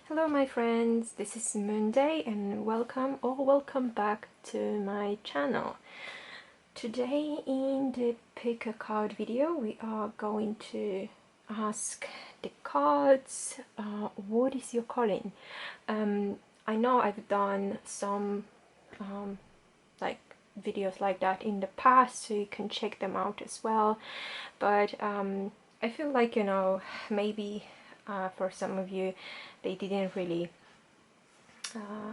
Hello my friends, this is Moonday and welcome back to my channel. Today in the pick a card video we are going to ask the cards what is your calling. I know I've done some like videos like that in the past, so you can check them out as well, but I feel like, maybe for some of you they didn't really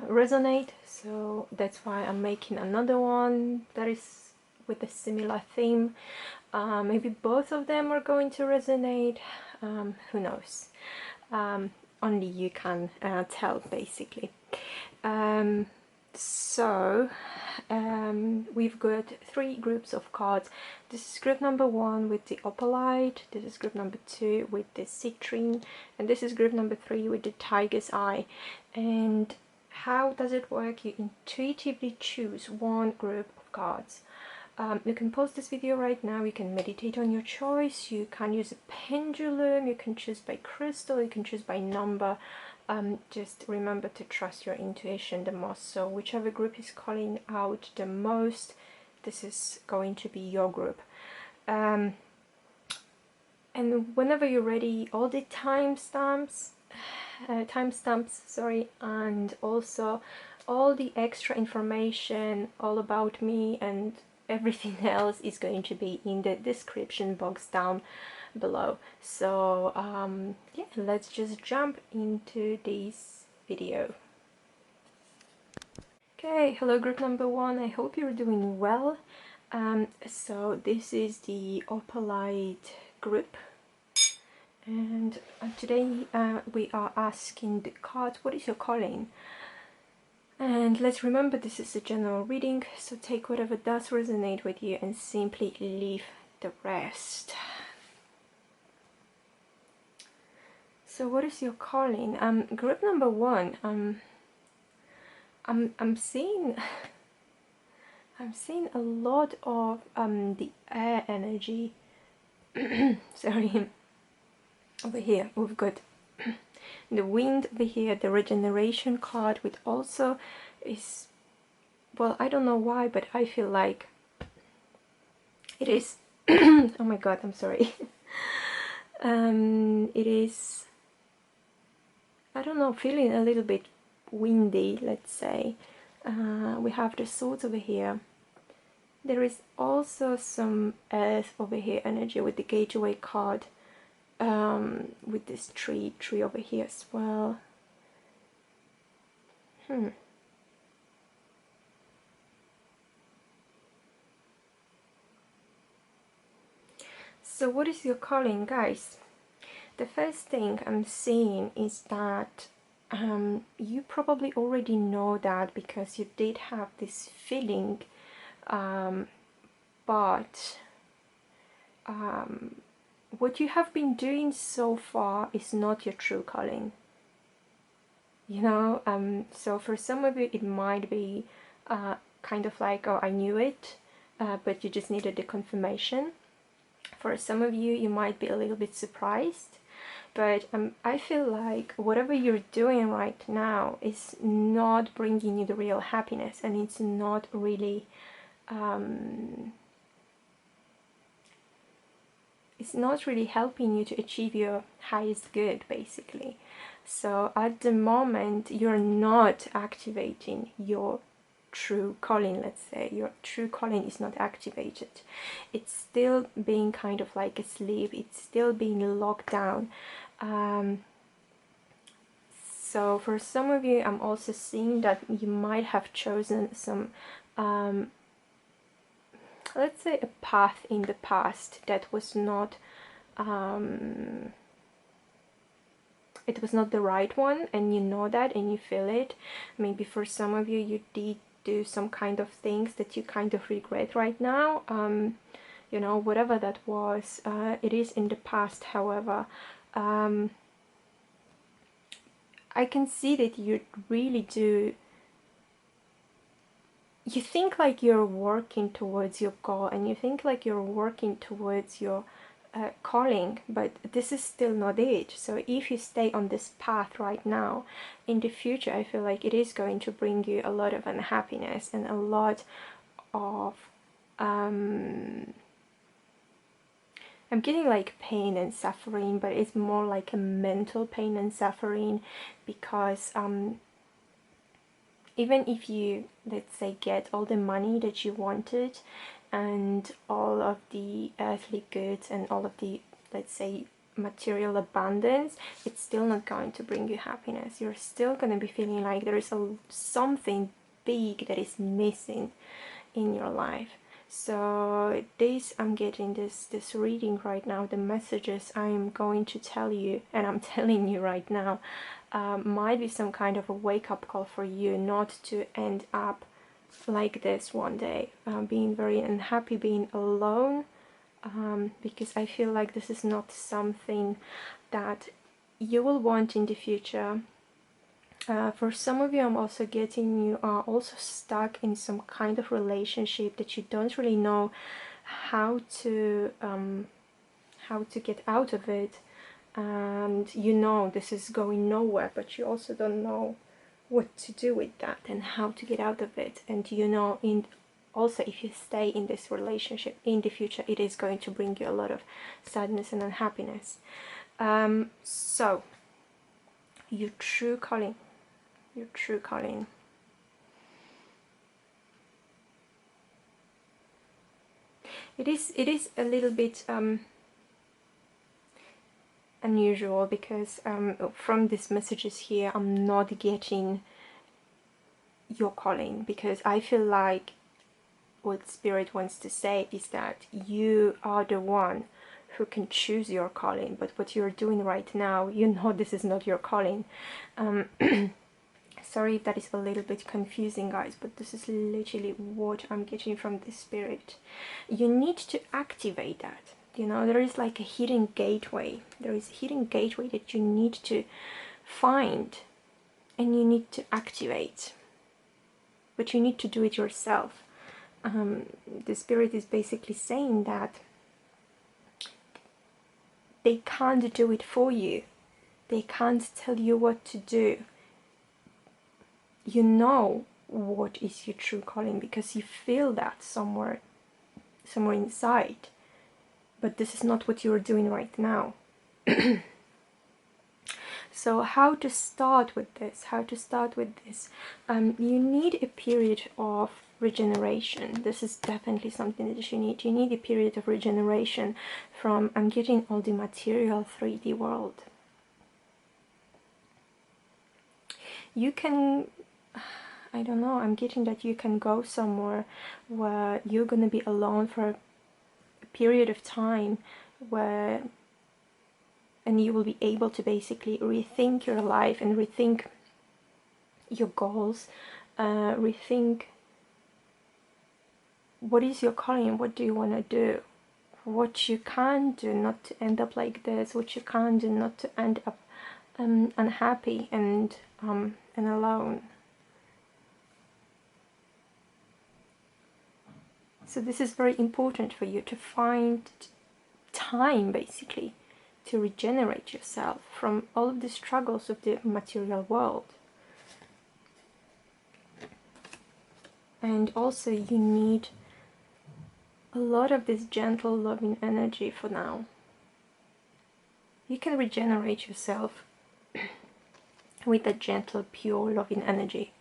resonate, so that's why I'm making another one that is with a similar theme. Maybe both of them are going to resonate, who knows. Only you can tell, basically. We've got three groups of cards. This is group number 1 with the Opalite, this is group number 2 with the Citrine, and this is group number 3 with the Tiger's Eye. And how does it work? You intuitively choose one group of cards. You can pause this video right now, you can meditate on your choice, you can use a pendulum, you can choose by crystal, you can choose by number. Just remember to trust your intuition the most, so whichever group is calling out the most, this is going to be your group. And whenever you're ready, all the timestamps, and also all the extra information all about me and everything else is going to be in the description box down below. So yeah, let's just jump into this video. Okay, hello group number 1, I hope you're doing well. So this is the Opalite group, and today we are asking the cards, what is your calling? And let's remember, this is a general reading, so take whatever does resonate with you and simply leave the rest. So what is your calling? Group number 1, I'm seeing a lot of the air energy. Sorry. Over here we've got the wind over here, the regeneration card, which also is, well, I don't know why, but I feel like it is oh my god, I'm sorry. It is, I don't know, feeling a little bit windy, let's say. We have the swords over here. There is also some earth over here energy with the gateway card, with this tree over here as well. So what is your calling, guys? The first thing I'm seeing is that you probably already know that because you did have this feeling, but what you have been doing so far is not your true calling. So for some of you it might be kind of like, oh, I knew it, but you just needed the confirmation. For some of you, you might be a little bit surprised, but I feel like whatever you're doing right now is not bringing you the real happiness, and it's not really helping you to achieve your highest good, basically. So at the moment you're not activating your true calling, let's say. Your true calling is not activated. It's still being kind of like asleep, it's still being locked down. So for some of you, I'm also seeing that you might have chosen some let's say a path in the past that was not it was not the right one, and you know that and you feel it. Maybe for some of you, you did do some kind of things that you kind of regret right now. Whatever that was, it is in the past. However, I can see that you really do, you think like you're working towards your goal, and you think like you're working towards your calling, but this is still not it. So if you stay on this path right now, in the future I feel like it is going to bring you a lot of unhappiness and a lot of I'm getting like pain and suffering, but it's more like a mental pain and suffering, because even if you, let's say, get all the money that you wanted and all of the earthly goods and all of the, let's say, material abundance, it's still not going to bring you happiness. You're still going to be feeling like there is something big that is missing in your life. So this, I'm getting this reading right now, the messages I am going to tell you, and I'm telling you right now, might be some kind of a wake-up call for you, not to end up like this one day, being very unhappy, being alone, because I feel like this is not something that you will want in the future. For some of you, I'm also getting you are also stuck in some kind of relationship that you don't really know how to get out of it, and you know this is going nowhere, but you also don't know what to do with that and how to get out of it. And you know, also if you stay in this relationship in the future, it is going to bring you a lot of sadness and unhappiness. So your true calling. Your true calling. It is a little bit unusual, because from these messages here I'm not getting your calling, because I feel like what Spirit wants to say is that you are the one who can choose your calling, but what you're doing right now, you know this is not your calling. Sorry if that is a little bit confusing, guys, but this is literally what I'm getting from the Spirit. You need to activate that. You know, there is like a hidden gateway. There is a hidden gateway that you need to find and you need to activate. But you need to do it yourself. The Spirit is basically saying that they can't do it for you. They can't tell you what to do. You know what is your true calling because you feel that somewhere inside, but this is not what you're doing right now. So how to start with this? You need a period of regeneration. This is definitely something that you need. You need a period of regeneration from, I'm getting all the material 3D world. You can, I don't know, I'm getting that you can go somewhere where you're going to be alone for a period of time, and you will be able to basically rethink your life and rethink your goals, rethink what is your calling, what do you want to do, what you can't do not to end up like this, what you can't do not to end up unhappy and alone. So this is very important for you to find time basically to regenerate yourself from all of the struggles of the material world. And also you need a lot of this gentle loving energy for now. You can regenerate yourself with a gentle pure loving energy.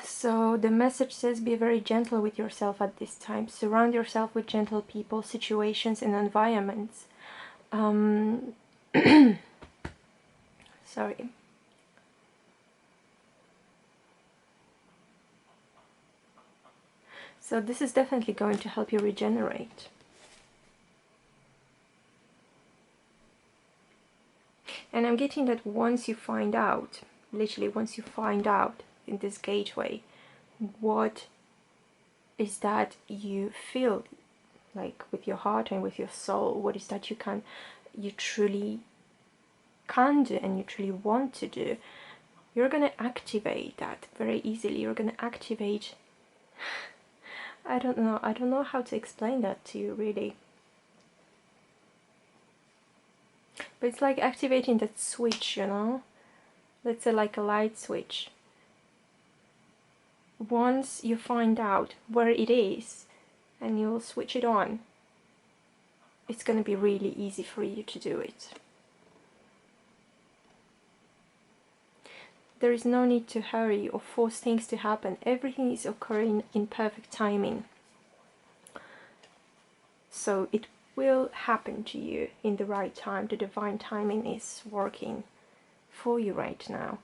So the message says, be very gentle with yourself at this time. Surround yourself with gentle people, situations and environments. Sorry. So this is definitely going to help you regenerate. And I'm getting that once you find out, literally once you find out in this gateway, what is that you feel like with your heart and with your soul, what is that you truly can do and you truly want to do, you're going to activate that very easily. You're going to activate, I don't know how to explain that to you really. But it's like activating that switch, you know? Let's say like a light switch. Once you find out where it is and you'll switch it on, it's going to be really easy for you to do it. There is no need to hurry or force things to happen. Everything is occurring in perfect timing. So it will happen to you in the right time. The divine timing is working for you right now.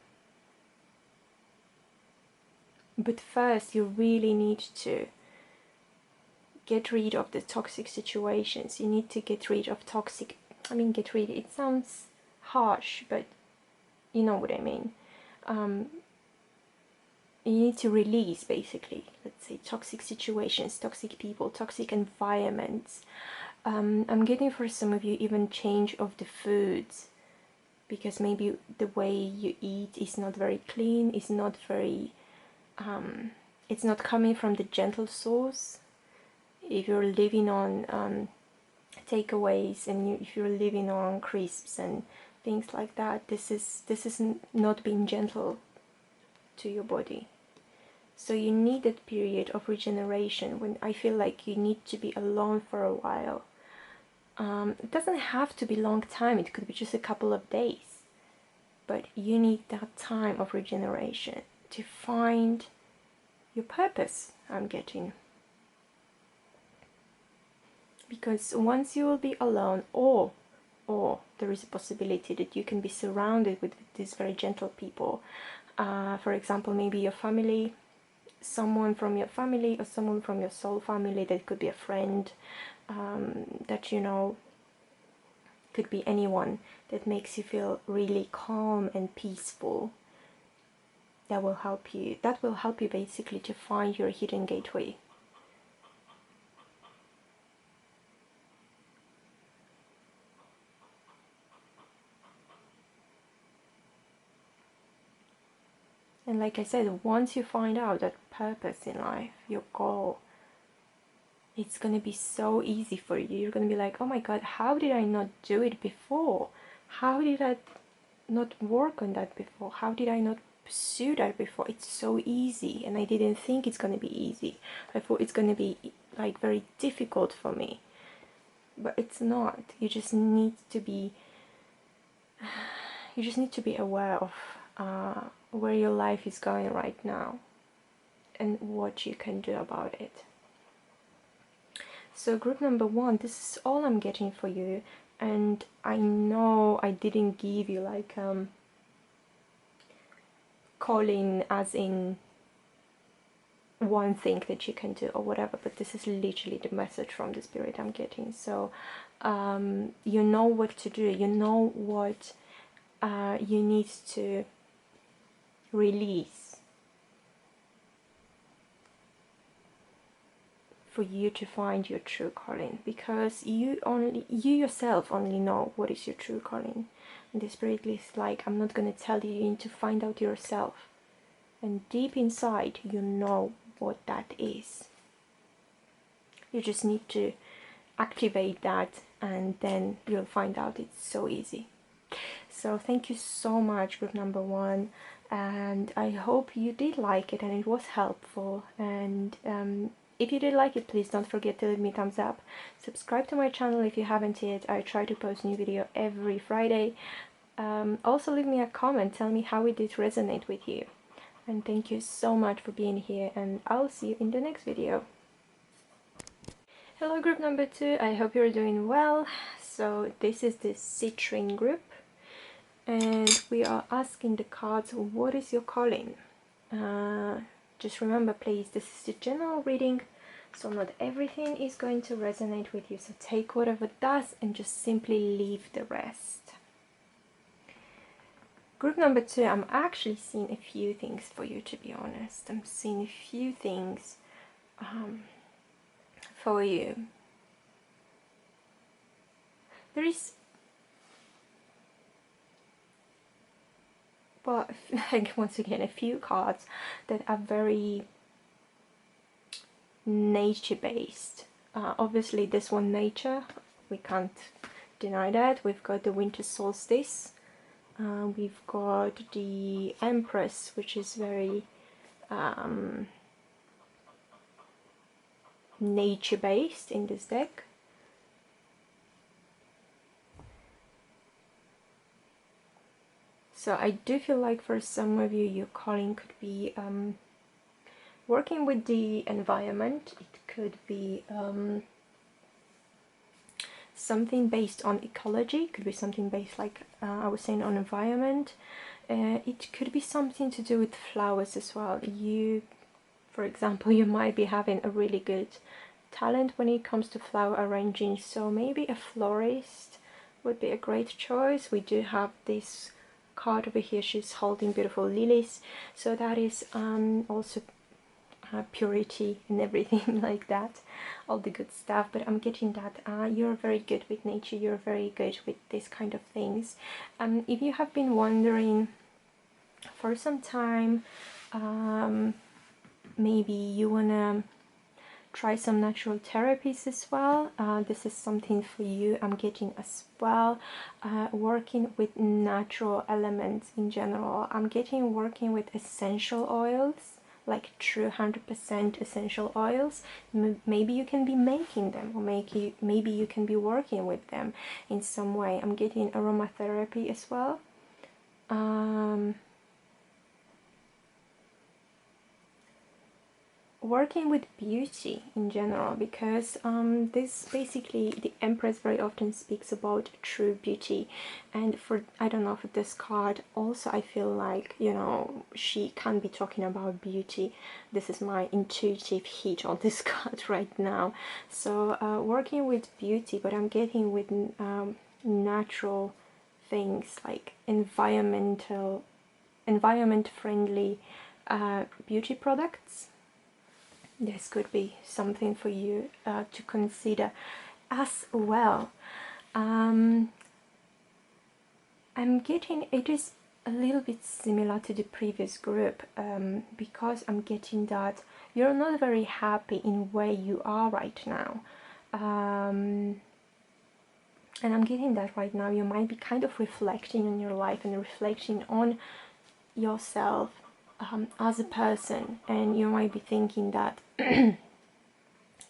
But first, you really need to get rid of the toxic situations. You need to get rid of toxic, get rid, it sounds harsh, but you know what I mean. You need to release, basically, let's say, toxic situations, toxic people, toxic environments. I'm getting for some of you even change of the foods, because maybe the way you eat is not very clean, is not very, it's not coming from the gentle source. If you're living on takeaways, and if you're living on crisps and things like that, this is not being gentle to your body. So you need that period of regeneration when I feel like you need to be alone for a while. It doesn't have to be a long time, it could be just a couple of days, but you need that time of regeneration to find your purpose, I'm getting. Because once you will be alone, or there is a possibility that you can be surrounded with these very gentle people. For example, maybe your family, someone from your family, or someone from your soul family. That could be a friend, that you know, could be anyone that makes you feel really calm and peaceful. That will help you. That will help you basically to find your hidden gateway. And like I said, once you find out that purpose in life, your goal, it's going to be so easy for you. You're going to be like, oh my God, how did I not do it before? How did I not work on that before? How did I not pursue that before? It's so easy, and I didn't think it's going to be easy. I thought it's going to be like very difficult for me. But it's not. You just need to be aware of where your life is going right now and what you can do about it. So group number 1, this is all I'm getting for you, and I know I didn't give you like calling as in one thing that you can do or whatever, but this is literally the message from the spirit I'm getting. So you know what to do, you know what you need to release for you to find your true calling, because you yourself only know what is your true calling. And the spirit is like, I'm not going to tell you, you need to find out yourself, and deep inside you know what that is. You just need to activate that, and then you'll find out. It's so easy. So thank you so much, group number 1, and I hope you did like it and it was helpful. And if you did like it, please don't forget to leave me a thumbs up. Subscribe to my channel if you haven't yet. I try to post new video every Friday. Also leave me a comment, tell me how it did resonate with you. And thank you so much for being here, and I'll see you in the next video. Hello group number 2, I hope you're doing well. So this is the Citrine group, and we are asking the cards, what is your calling? Just remember, please, this is the general reading, so not everything is going to resonate with you, so take whatever does and just simply leave the rest. Group number 2, I'm actually seeing a few things for you, to be honest. I'm seeing a few things for you. There is, well, like once again, a few cards that are very nature based. Obviously this one, nature, we can't deny that. We've got the winter solstice. We've got the Empress, which is very nature-based in this deck. So I do feel like for some of you, your calling could be working with the environment. It could be something based on ecology. It could be something based, like I was saying, on environment. It could be something to do with flowers as well. You, for example, you might be having a really good talent when it comes to flower arranging, so maybe a florist would be a great choice. We do have this card over here. She's holding beautiful lilies, so that is also purity and everything like that, all the good stuff. But I'm getting that you're very good with nature, you're very good with this kind of things. If you have been wondering for some time, maybe you wanna try some natural therapies as well, this is something for you. I'm getting as well working with natural elements in general. I'm getting working with essential oils, like true 100% essential oils. Maybe you can be making them, or maybe you can be working with them in some way. I'm getting aromatherapy as well. Working with beauty in general, because this basically, the Empress very often speaks about true beauty, and for, I don't know, for this card also I feel like, you know, she can be talking about beauty. This is my intuitive hit on this card right now. So working with beauty, but I'm getting with natural things, like environment friendly beauty products. This could be something for you to consider as well. I'm getting, it is a little bit similar to the previous group, because I'm getting that you're not very happy in where you are right now. And I'm getting that right now you might be kind of reflecting on your life and reflecting on yourself as a person, and you might be thinking that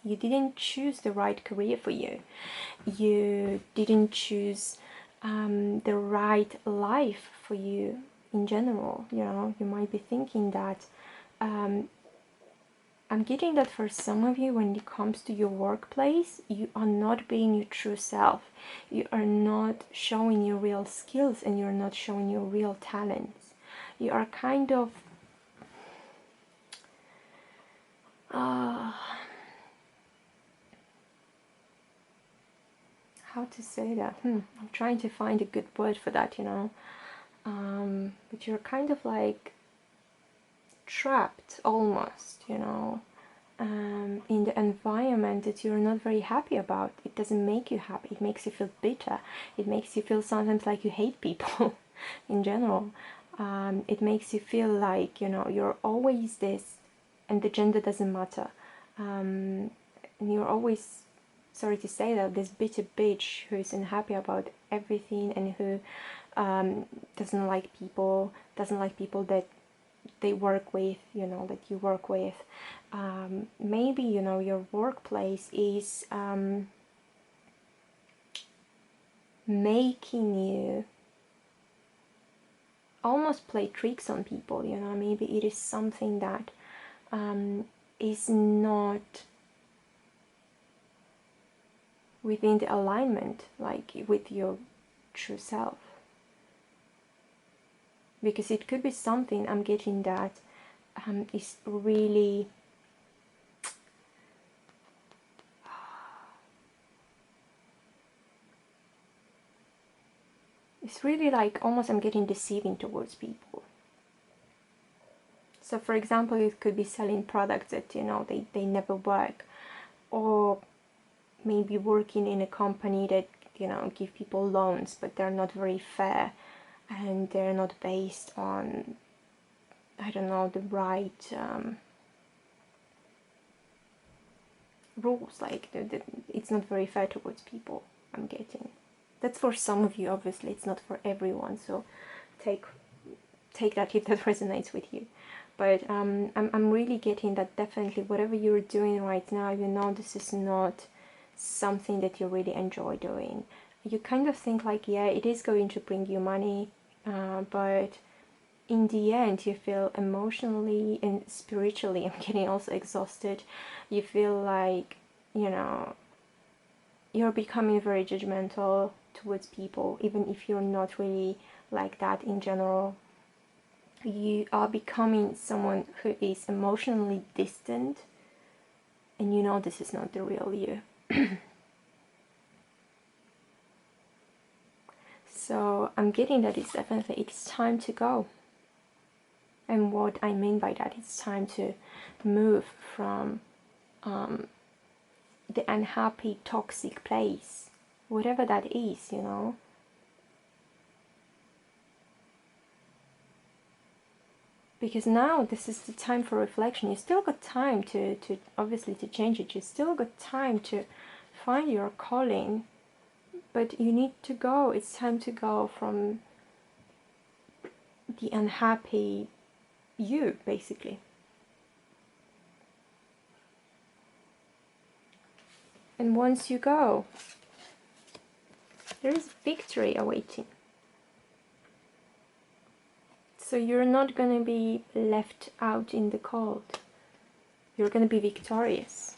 you didn't choose the right career for you, you didn't choose the right life for you in general. You know, you might be thinking that I'm getting that for some of you, when it comes to your workplace, you are not being your true self, you are not showing your real skills, and you're not showing your real talents. You are kind of how to say that? I'm trying to find a good word for that, you know. But you're kind of like trapped almost, you know, in the environment that you're not very happy about. It doesn't make you happy. It makes you feel bitter. It makes you feel sometimes like you hate people in general. It makes you feel like, you know, you're always this, and the gender doesn't matter. And you're always, sorry to say that, this bitter bitch who is unhappy about everything, and who doesn't like people that they work with, you know, that you work with. Maybe, you know, your workplace is making you almost play tricks on people, you know. Maybe it is something that is not within the alignment, like with your true self. Because it could be something, I'm getting that is really it's really like almost, I'm getting deceiving towards people. So for example, it could be selling products that, you know, they never work, or maybe working in a company that, you know, give people loans, but they're not very fair, and they're not based on, I don't know, the right rules. Like it's not very fair towards people, I'm getting. That's for some of you, obviously. It's not for everyone, so take that if that resonates with you. But I'm really getting that definitely whatever you're doing right now, you know this is not something that you really enjoy doing. You kind of think like, yeah, it is going to bring you money, but in the end you feel emotionally and spiritually, I'm getting also exhausted. You feel like, you know, you're becoming very judgmental towards people, even if you're not really like that in general. You are becoming someone who is emotionally distant, and you know this is not the real you. So I'm getting that it's time to go. And what I mean by that, it's time to move from the unhappy, toxic place, whatever that is, you know. Because now this is the time for reflection. You still got time to obviously to change it. You still got time to find your calling, but you need to go. It's time to go from the unhappy you, basically. And once you go, there is victory awaiting. So you're not going to be left out in the cold. You're going to be victorious.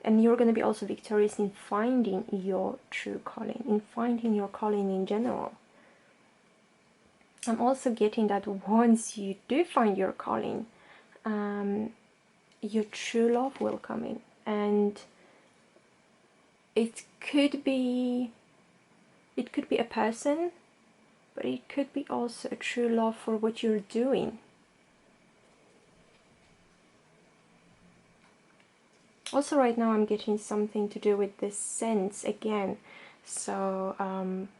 And you're going to be also victorious in finding your true calling, in finding your calling in general. I'm also getting that once you do find your calling, your true love will come in. And it could be a person, but it could be also a true love for what you're doing. Also right now I'm getting something to do with this scents again. So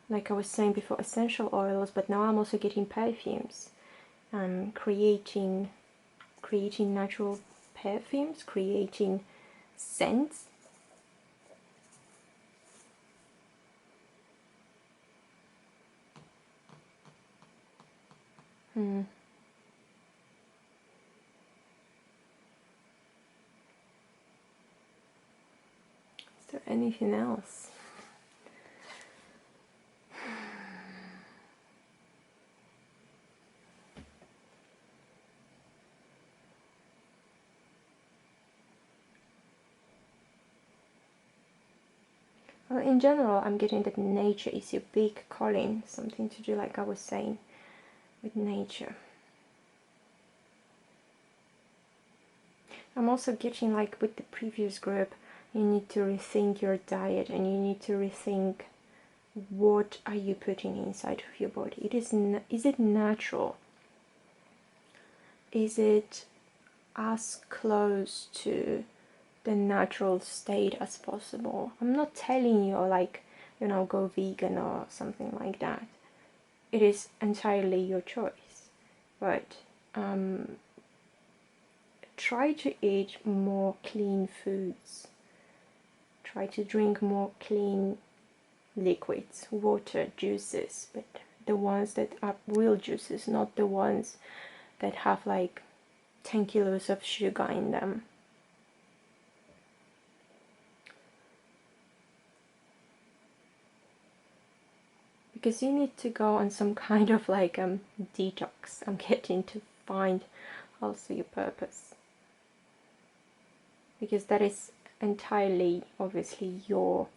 like I was saying before, essential oils, but now I'm also getting perfumes. Creating natural perfumes, creating scents. Is there anything else? Well, in general, I'm getting that nature is your big calling, something to do, like I was saying, with nature. I'm also getting, like with the previous group, you need to rethink your diet, and you need to rethink what are you putting inside of your body. Is it natural? Is it as close to the natural state as possible? I'm not telling you, like, you know, go vegan or something like that. It is entirely your choice, but try to eat more clean foods. Try to drink more clean liquids, water, juices, but the ones that are real juices, not the ones that have like 10 kilos of sugar in them. Because you need to go on some kind of like detox. I'm getting to find also your purpose, because that is entirely obviously your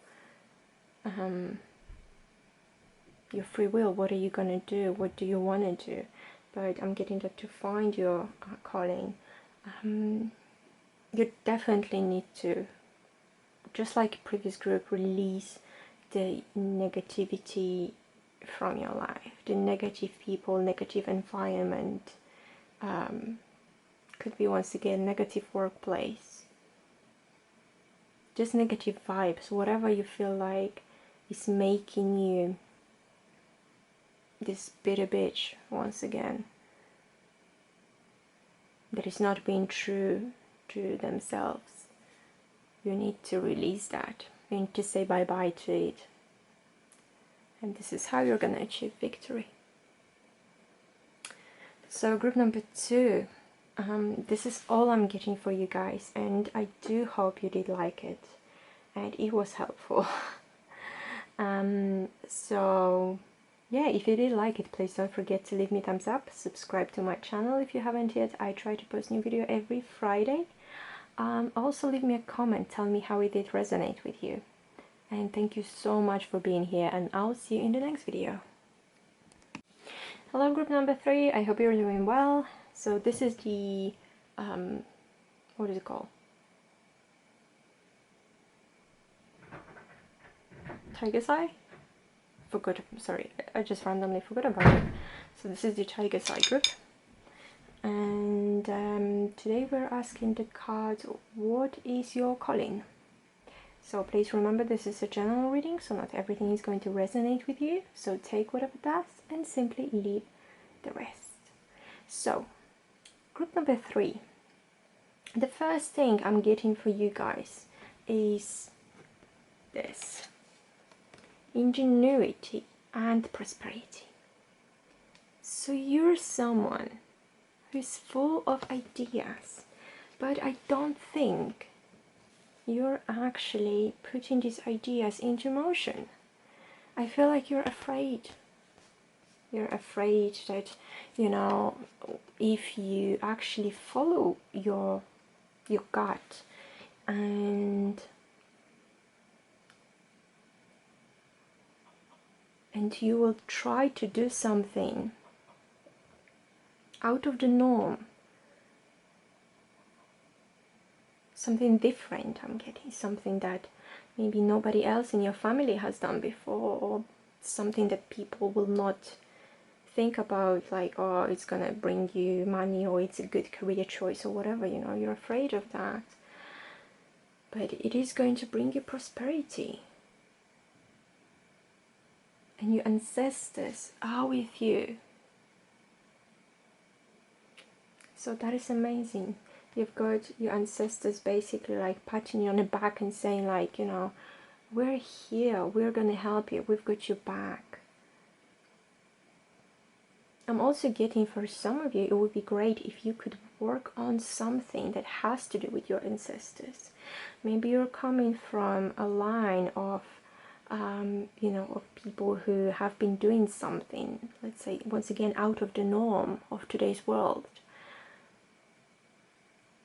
free will. What are you gonna do? What do you want to do? But I'm getting that to find your calling, you definitely need to, just like previous group, release the negativity from your life, the negative people, negative environment. Could be once again negative workplace, just negative vibes, whatever you feel like is making you this bitter bitch once again, that is not being true to themselves. You need to release that. You need to say bye-bye to it. and this is how you're gonna achieve victory. So group number 2, this is all I'm getting for you guys, and I do hope you did like it and it was helpful. So yeah, if you did like it, please don't forget to leave me a thumbs up, subscribe to my channel if you haven't yet. I try to post new video every Friday. Also leave me a comment, tell me how it did resonate with you. And thank you so much for being here, and I'll see you in the next video. Hello group number 3, I hope you're doing well. So this is the, what is it called? Tiger's Eye? Forgot, sorry, I just randomly forgot about it. So this is the Tiger's Eye group. And today we're asking the cards, what is your calling? So please remember, this is a general reading, so not everything is going to resonate with you. So take whatever does and simply leave the rest. So, group number 3. The first thing I'm getting for you guys is this. Ingenuity and prosperity. So you're someone who's full of ideas, but I don't think you're actually putting these ideas into motion. I feel like you're afraid. You're afraid that, you know, if you actually follow your gut and you will try to do something out of the norm, something different, I'm getting something that maybe nobody else in your family has done before, or something that people will not think about, like, oh, it's gonna bring you money, or it's a good career choice, or whatever, you know, you're afraid of that. But it is going to bring you prosperity. And your ancestors are with you. So that is amazing. You've got your ancestors basically like patting you on the back and saying, like, you know, we're here, we're gonna help you, we've got your back. I'm also getting, for some of you, it would be great if you could work on something that has to do with your ancestors. Maybe you're coming from a line of you know, of people who have been doing something, let's say, once again, out of the norm of today's world.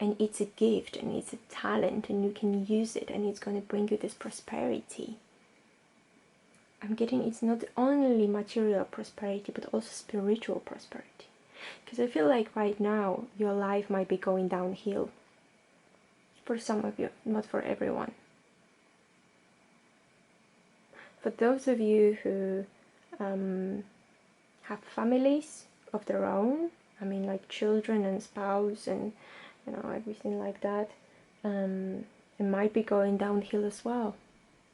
And it's a gift, and it's a talent, and you can use it, and it's going to bring you this prosperity. I'm getting it's not only material prosperity, but also spiritual prosperity. Because I feel like right now, your life might be going downhill. For some of you, not for everyone. For those of you who have families of their own, I mean, like children and spouse and, you know, everything like that, it might be going downhill as well.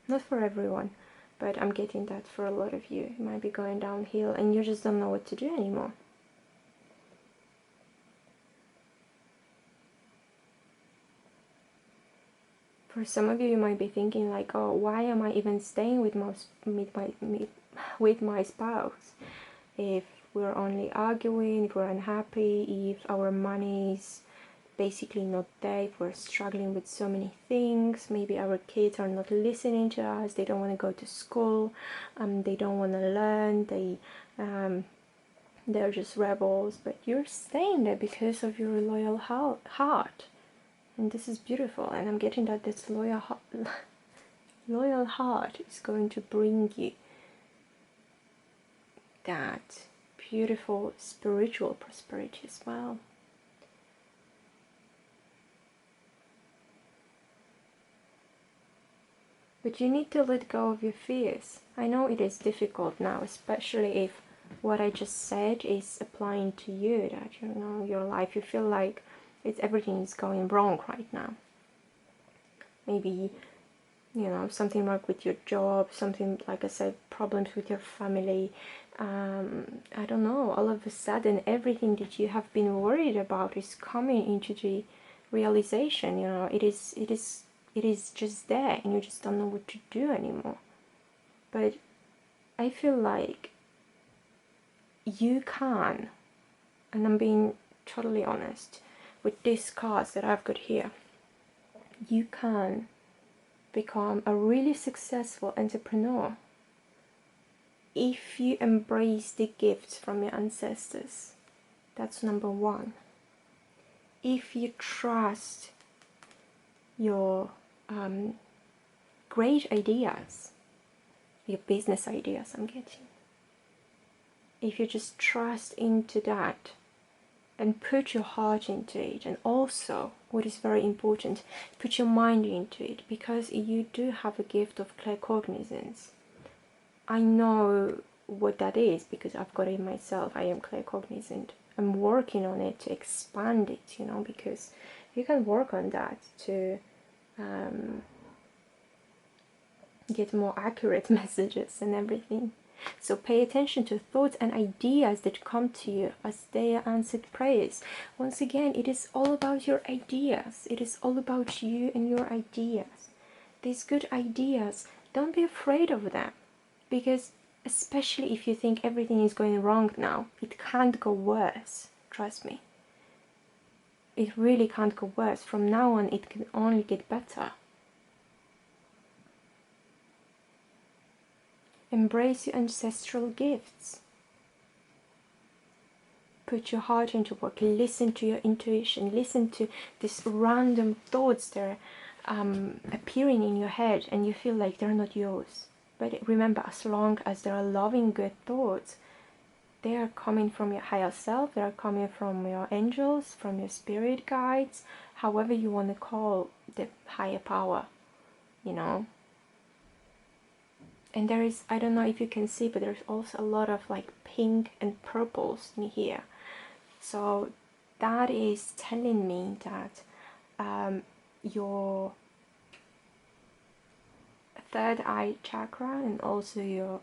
Not for everyone, but I'm getting that for a lot of you. It might be going downhill and you just don't know what to do anymore. For some of you, you might be thinking like, oh, why am I even staying with my spouse? If we're only arguing, if we're unhappy, if our money's basically not there, if we're struggling with so many things, maybe our kids are not listening to us, they don't want to go to school, they don't want to learn, they're just rebels, but you're staying there because of your loyal heart. And this is beautiful, and I'm getting that this loyal heart is going to bring you that beautiful spiritual prosperity as well. But you need to let go of your fears. I know it is difficult now, especially if what I just said is applying to you, that, you know, your life, you feel like everything is going wrong right now. Maybe, you know, something wrong with your job, something, like I said, problems with your family. I don't know, all of a sudden everything that you have been worried about is coming into the realization, you know, it is just there, and you just don't know what to do anymore. But I feel like you can, and I'm being totally honest with these cards that I've got here, you can become a really successful entrepreneur if you embrace the gifts from your ancestors. That's number one. If you trust your great ideas, your business ideas I'm getting, if you just trust into that and put your heart into it, and also, what is very important, put your mind into it, because you do have a gift of claircognizance. I know what that is because I've got it myself. I am claircognizant. I'm working on it to expand it, you know, because you can work on that to get more accurate messages and everything. So pay attention to thoughts and ideas that come to you as they are answered prayers. Once again, it is all about your ideas. It is all about you and your ideas. These good ideas, don't be afraid of them, because especially if you think everything is going wrong now, it can't go worse. Trust me. It really can't go worse. From now on, it can only get better. Embrace your ancestral gifts. Put your heart into work. Listen to your intuition. Listen to these random thoughts that are appearing in your head and you feel like they're not yours. But remember, as long as there are loving, good thoughts, they are coming from your higher self. They are coming from your angels, from your spirit guides, however you want to call the higher power, you know. And there is, I don't know if you can see, but there's also a lot of like pink and purples in here. So that is telling me that your third eye chakra and also your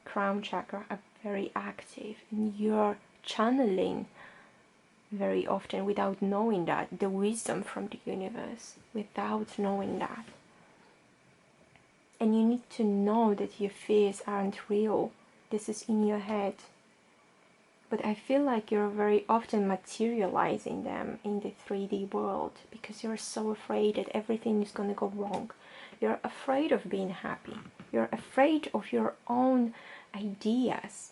crown chakra are very active, and you're channeling very often without knowing that, the wisdom from the universe, without knowing that. And you need to know that your fears aren't real. This is in your head. But I feel like you're very often materializing them in the 3D world because you're so afraid that everything is going to go wrong. You're afraid of being happy. You're afraid of your own ideas.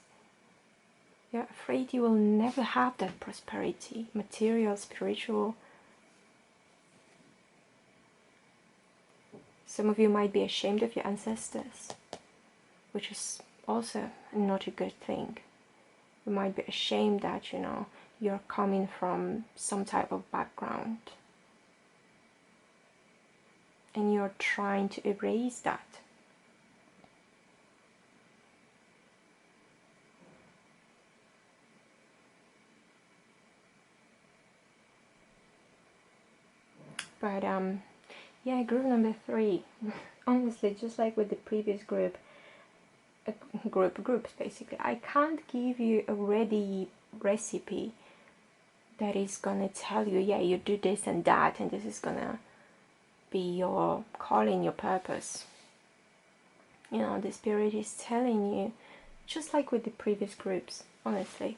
You're afraid you will never have that prosperity, material, spiritual. Some of you might be ashamed of your ancestors, which is also not a good thing. You might be ashamed that, you know, you're coming from some type of background and you're trying to erase that. But yeah, group number 3, honestly, just like with the previous groups basically, I can't give you a ready recipe that is gonna tell you, yeah, you do this and that, and this is gonna be your calling, your purpose. You know, the spirit is telling you, just like with the previous groups, honestly,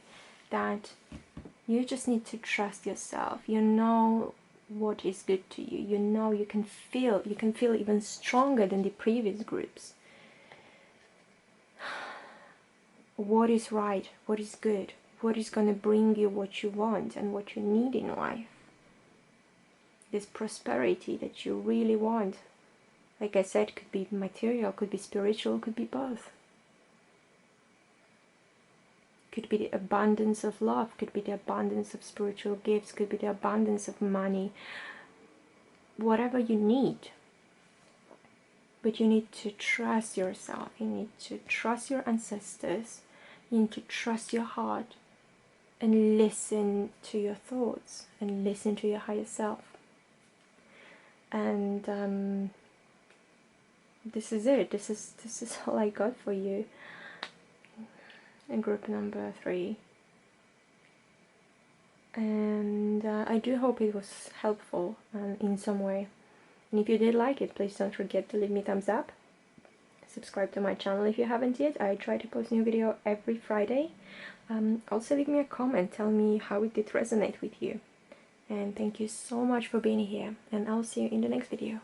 that you just need to trust yourself. You know what is good to you. You know, you can feel even stronger than the previous groups. What is right, what is good, what is going to bring you what you want and what you need in life. This prosperity that you really want, like I said, could be material, could be spiritual, could be both. Could be the abundance of love, could be the abundance of spiritual gifts, could be the abundance of money, whatever you need. But you need to trust yourself, you need to trust your ancestors, you need to trust your heart, and listen to your thoughts, and listen to your higher self. And this is it. This is all I got for you in group number 3. And I do hope it was helpful in some way. And if you did like it, please don't forget to leave me a thumbs up, subscribe to my channel if you haven't yet. I try to post new video every Friday. Also leave me a comment, tell me how it did resonate with you. And thank you so much for being here, and I'll see you in the next video.